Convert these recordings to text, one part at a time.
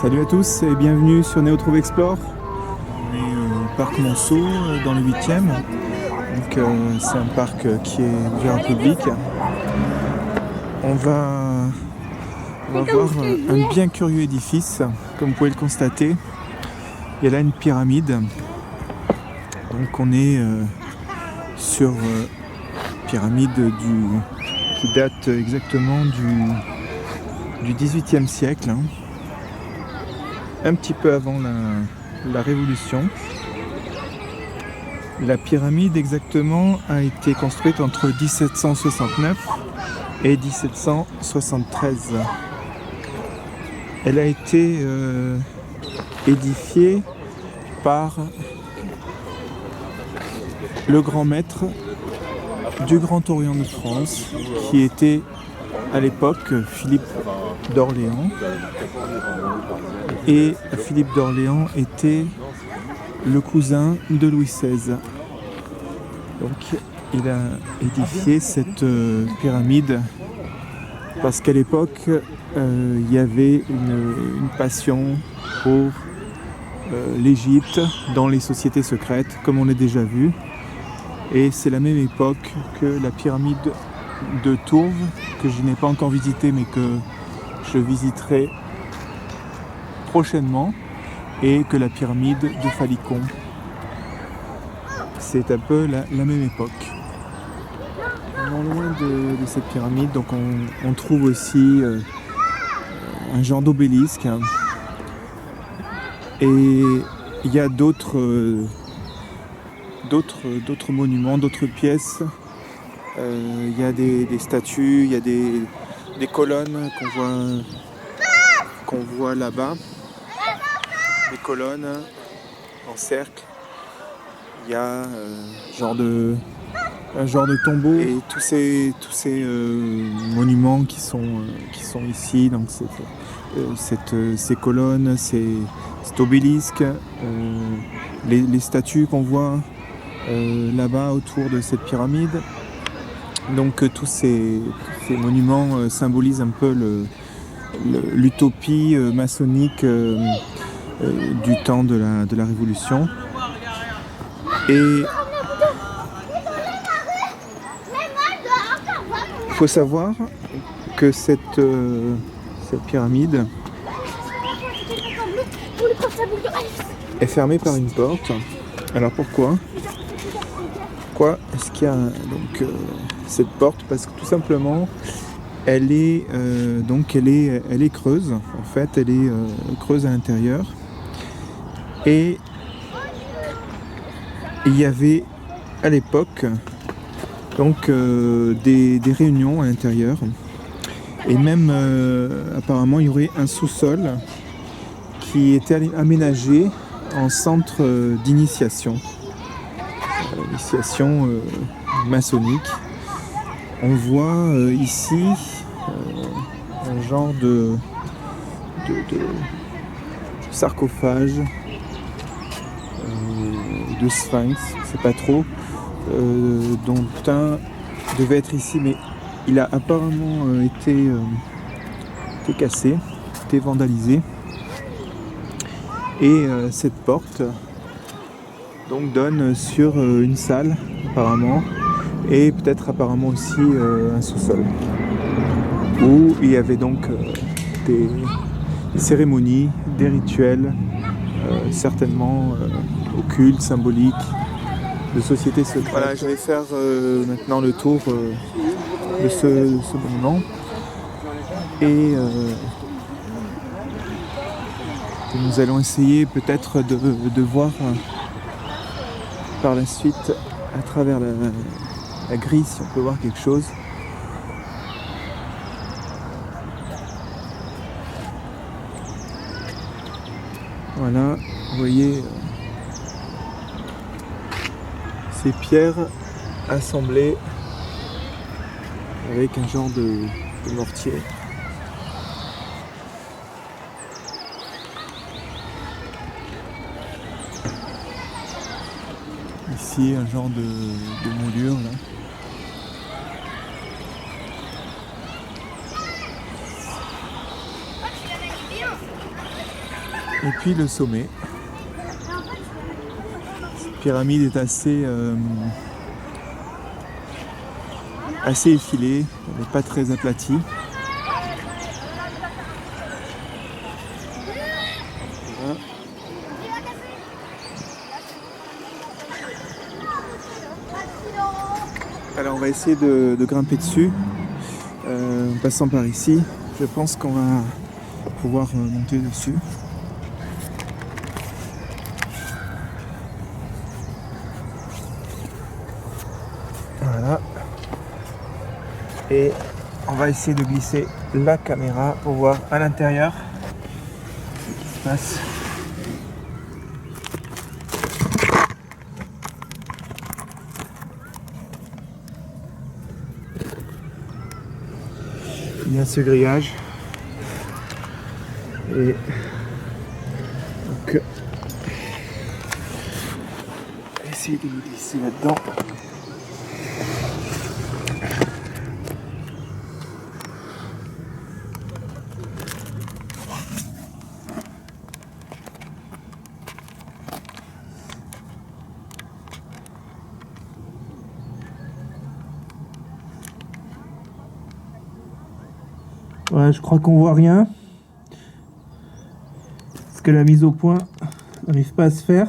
Salut à tous et bienvenue sur Néo Trouve Explore. On est au parc Monceau dans le 8e. Donc c'est un parc qui est ouvert au public. On va voir un bien curieux édifice, comme vous pouvez le constater. Il y a là une pyramide. Donc on est sur pyramide qui date exactement du 18e siècle. Un petit peu avant la Révolution. La pyramide exactement a été construite entre 1769 et 1773. Elle a été édifiée par le grand maître du Grand Orient de France, qui était à l'époque Philippe d'Orléans. Et Philippe d'Orléans était le cousin de Louis XVI. Donc il a édifié cette pyramide parce qu'à l'époque il y avait une passion pour l'Égypte dans les sociétés secrètes, comme on l'a déjà vu. Et c'est la même époque que la pyramide de Tourves, que je n'ai pas encore visitée mais que je visiterai prochainement, et que la pyramide de Falicon. C'est un peu la même époque. Non loin de cette pyramide, donc on trouve aussi un genre d'obélisque, hein. Et il y a d'autres monuments, d'autres pièces. Il y a des statues, il y a des colonnes qu'on voit là-bas. Des colonnes en cercle. Il y a un genre de tombeau, et tous ces monuments qui sont ici, donc ces colonnes, cet obélisque, les statues qu'on voit là-bas autour de cette pyramide. Donc tous ces monuments symbolisent un peu l'utopie maçonnique du temps de la Révolution. Et il faut savoir que cette pyramide est fermée par une porte. Alors pourquoi est-ce qu'il y a donc cette porte? Parce que tout simplement elle est creuse. En fait, elle est creuse à l'intérieur. Et il y avait à l'époque donc des réunions à l'intérieur, et même apparemment il y aurait un sous-sol qui était aménagé en centre d'initiation, maçonnique. On voit ici un genre de sarcophage, de sphinx, c'est pas trop, dont un devait être ici, mais il a apparemment été cassé, été vandalisé. Et cette porte donc donne sur une salle apparemment, et peut-être apparemment aussi un sous-sol où il y avait donc des cérémonies, des rituels certainement occultes, symboliques, de sociétés secrètes. Voilà, je vais faire maintenant le tour de ce monument. Et nous allons essayer peut-être de voir par la suite à travers la grille si on peut voir quelque chose. Voilà, vous voyez ces pierres assemblées avec un genre de mortier. Ici, un genre de moulure là. Et puis le sommet. Cette pyramide est assez effilée, elle n'est pas très aplatie. Voilà. Alors on va essayer de grimper dessus en passant par ici. Je pense qu'on va pouvoir monter dessus. Voilà. Et on va essayer de glisser la caméra pour voir à l'intérieur ce qui se passe. Il y a ce grillage. Et donc, on va essayer de nous glisser là-dedans. Ouais, je crois qu'on voit rien. Parce que la mise au point n'arrive pas à se faire.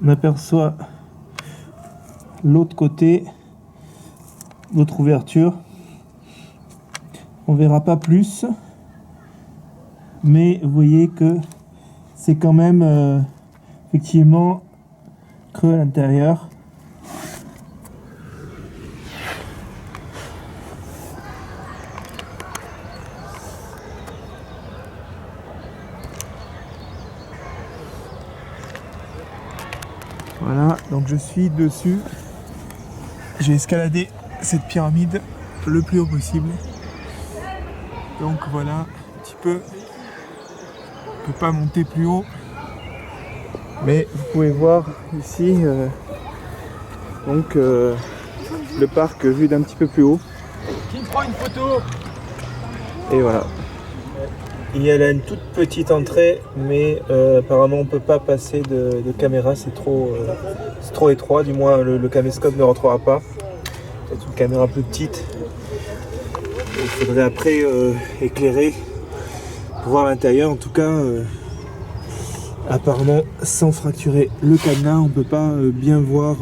On aperçoit l'autre côté, l'autre ouverture. On verra pas plus. Mais vous voyez que c'est quand même effectivement creux à l'intérieur. Voilà, donc je suis dessus. J'ai escaladé cette pyramide le plus haut possible. Donc voilà, un petit peu. On ne peut pas monter plus haut. Mais vous pouvez voir ici le parc vu d'un petit peu plus haut. Qui me prend une photo? Et voilà. Il y a là une toute petite entrée, mais apparemment on ne peut pas passer de caméra, c'est trop étroit, du moins le caméscope ne rentrera pas. C'est une caméra plus petite. Il faudrait après éclairer pour voir l'intérieur. En tout cas, apparemment sans fracturer le cadenas, on ne peut pas bien voir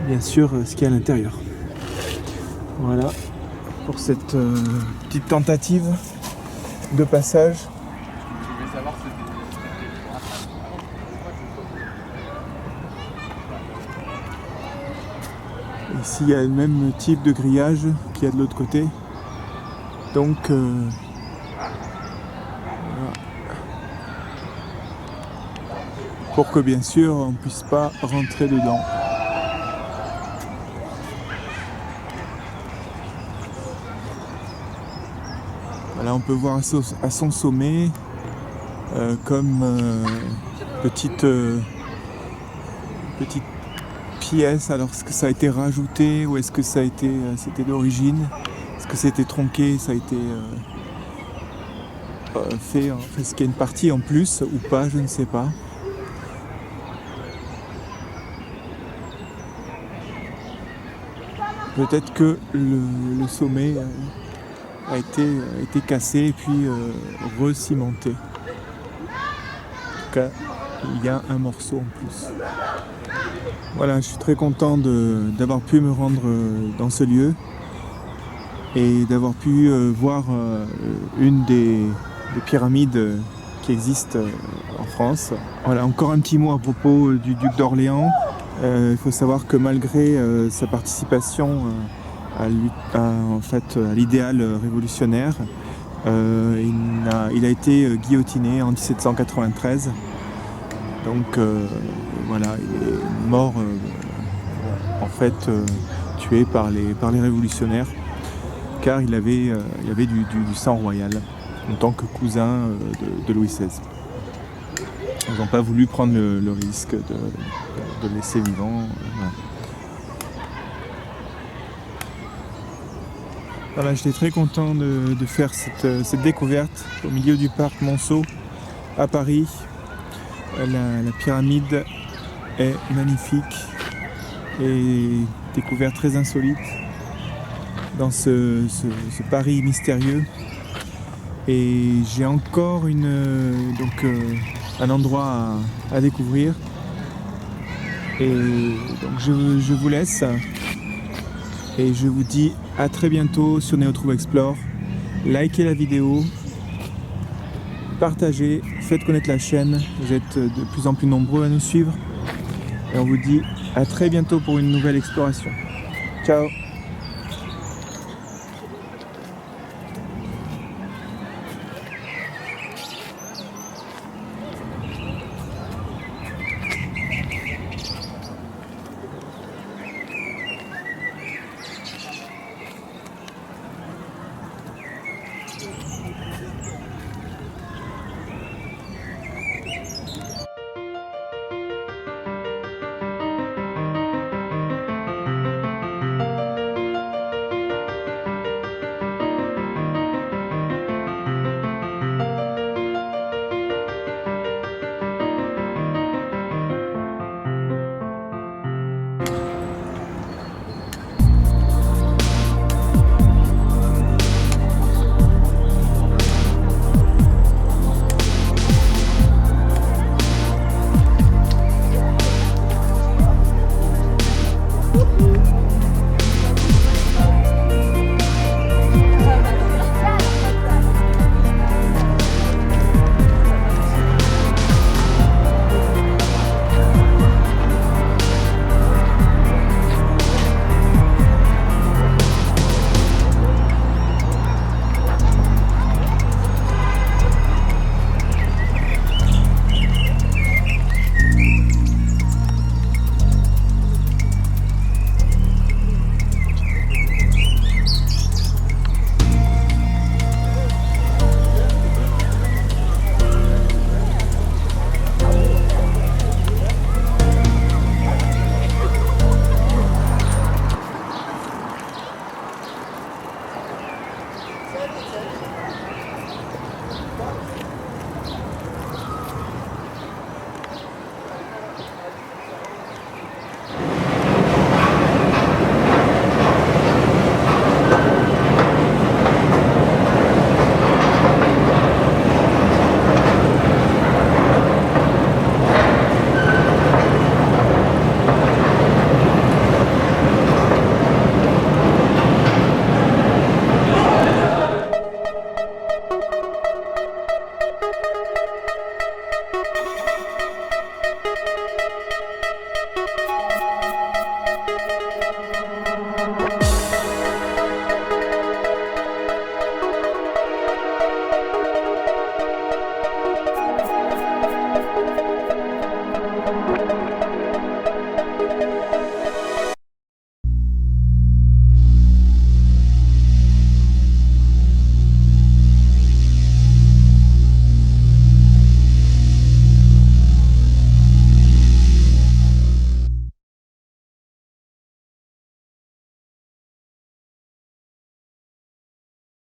bien sûr ce qu'il y a à l'intérieur. Voilà pour cette petite tentative de passage. Ici il y a le même type de grillage qu'il y a de l'autre côté. Donc voilà. Pour que bien sûr on ne puisse pas rentrer dedans. Voilà, on peut voir à son sommet comme petite pièce. Alors est-ce que ça a été rajouté ou est-ce que ça a été c'était d'origine? Est-ce que c'était tronqué, ça a été fait? Est-ce qu'il y a une partie en plus ou pas? Je ne sais pas. Peut-être que le sommet a été cassé et puis recimenté. En tout cas, il y a un morceau en plus. Voilà, je suis très content d'avoir pu me rendre dans ce lieu et d'avoir pu voir une des pyramides qui existent en France. Voilà, encore un petit mot à propos du duc d'Orléans. Il faut savoir que malgré sa participation à l'idéal révolutionnaire, il a été guillotiné en 1793. Donc voilà, il est mort tué par les révolutionnaires, car il avait du sang royal en tant que cousin de Louis XVI. Ils n'ont pas voulu prendre le risque de laisser vivant. Voilà, j'étais très content de faire cette découverte au milieu du parc Monceau à Paris. La pyramide est magnifique et découverte très insolite dans ce Paris mystérieux. Et j'ai encore un endroit à découvrir. Et donc je vous laisse et je vous dis à très bientôt sur Neotrouve Explore. Likez la vidéo, partagez, faites connaître la chaîne, vous êtes de plus en plus nombreux à nous suivre. Et on vous dit à très bientôt pour une nouvelle exploration. Ciao!